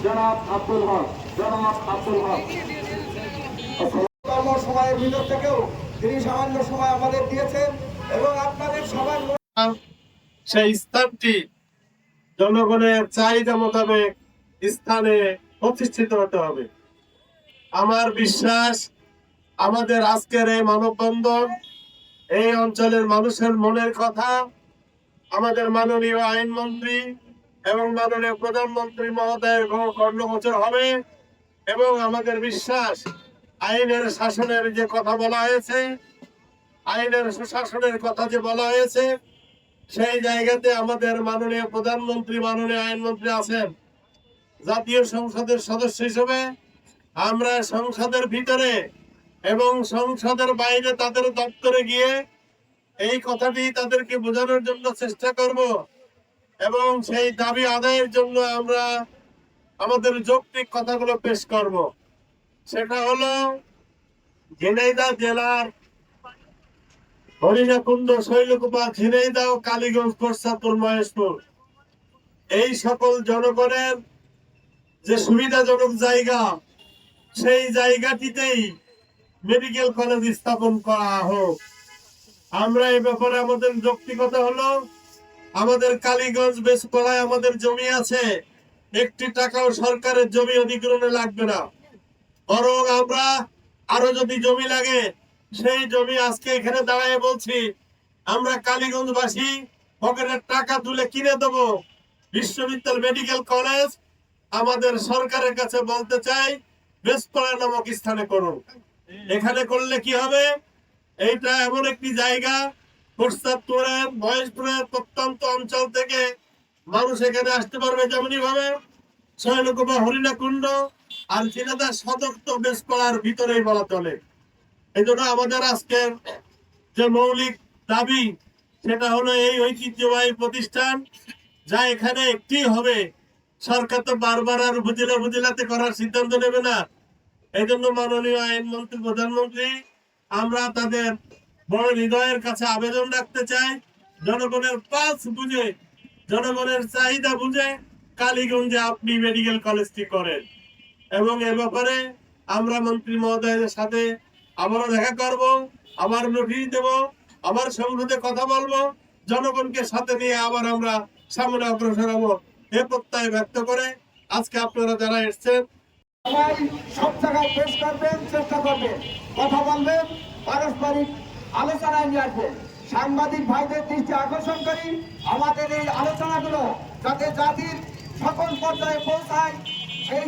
জনাব আব্দুল হক কর্ম সময়ের ভিতর থেকেও তিনি সামান্য সময় আমাদের দিয়েছেন এবং আপনাদের সবার সেই স্থানটি জনগণের চাহিদা মোতাবেক স্থানে প্রতিষ্ঠিত হতে হবে। আমার বিশ্বাস আমাদের আজকের এই মানববন্ধন এই অঞ্চলের মানুষের মনের কথা আমাদের মাননীয় আইনমন্ত্রী এবং মাননীয় প্রধানমন্ত্রী মহোদয়ের কর্ণগোচর হবে এবং আমাদের বিশ্বাস আইনের শাসনের যে কথা বলা হয়েছে, আইনের সুশাসনের কথা যে বলা হয়েছে, সেই জায়গাতে আমাদের মাননীয় প্রধানমন্ত্রী মাননীয় আইনমন্ত্রী আছেন। জাতীয় সংসদের সদস্য হিসেবে আমরা সংসদের ভিতরে এবং সংসদের বাইরে তাদের দপ্তরে গিয়ে এই কথাটি তাদেরকে বোঝানোর জন্য চেষ্টা করব এবং সেই দাবি আদায়ের জন্য আমরা আমাদের যৌক্তিক কথাগুলো পেশ করব। সেটা হলো ঝিনাইদহ জেলার হরিণাকুণ্ড, শৈলকুপা, ঝিনাইদহ, কালীগঞ্জ, কোটচাঁদপুর, মহেশপুর এই সকল জনগণের যে সুবিধাজনক জায়গা, সেই জায়গাটিতেই মেডিকেল কলেজ স্থাপন করা হোক। আমরা এই ব্যাপারে আমাদের যৌক্তিকতা হলো আমাদের কালীগঞ্জ বেশপাড়ায় আমাদের জমি আছে, একটি টাকাও সরকারের জমি অধিগ্রহণে লাগবে না, বরং আমরা আরো যদি জমি লাগে সেই জমি আজকে এখানে দাঁড়ায় বলছি আমরা কালীগঞ্জবাসী পকেটের টাকা তুলে কিনে দেবো বিশ্ববিদ্যালয় মেডিকেল কলেজ। আমাদের সরকারের কাছে বলতে চাই বেশপাড়া নামক স্থানে করুন। এখানে করলে কি হবে, এইটা এমন একটি জায়গা কোটচাঁদপুরের মহেশপুরের প্রত্যন্ত অঞ্চল থেকে মানুষ এখানে আসতে পারবে, যেমনি ভাবে শৈলকুপা, হরিণাকুণ্ড আর ঝিনাইদহ সদর তো বেশপাড়ার ভিতরেই বলা চলে। এই জন্য আমাদের আজকের যে মৌলিক দাবি সেটা হলো এই ঐতিহ্যবাহী প্রতিষ্ঠান যা এখানে একটি হবে। সরকার তো বারবার আর বুঝিলাতে করার সিদ্ধান্ত নেবে না। এই জন্য মাননীয় আইনমন্ত্রী প্রধানমন্ত্রী আমরা তাদের বড় হৃদয়ের কাছে আবেদন রাখতে চাই, জনগণের পালস বুঝে জনগণের চাহিদা বুঝে কালীগঞ্জে আপনি মেডিকেল কলেজটি করেন এবং এ ব্যাপারে আমরা মন্ত্রী মহোদয়ের সাথে আবারও দেখা করব, আবার নোটিশ দেব, আবার সংসদে কথা বলবো, জনগণকে সাথে নিয়ে আবার আমরা সামনে অগ্রসর হবো এ প্রত্যয় ব্যক্ত করে আজকে আপনারা যারা এসছেন সবাই সব জায়গায় পেশ করবেন, চেষ্টা করবেন, কথা বলবেন, পারস্পরিক আলোচনায় নিয়ে আসবেন। সাংবাদিক ভাইদের দৃষ্টি আকর্ষণ করি আমাদের এই আলোচনাগুলো যাতে জাতির সকল পর্যায়ে পৌঁছায় সেই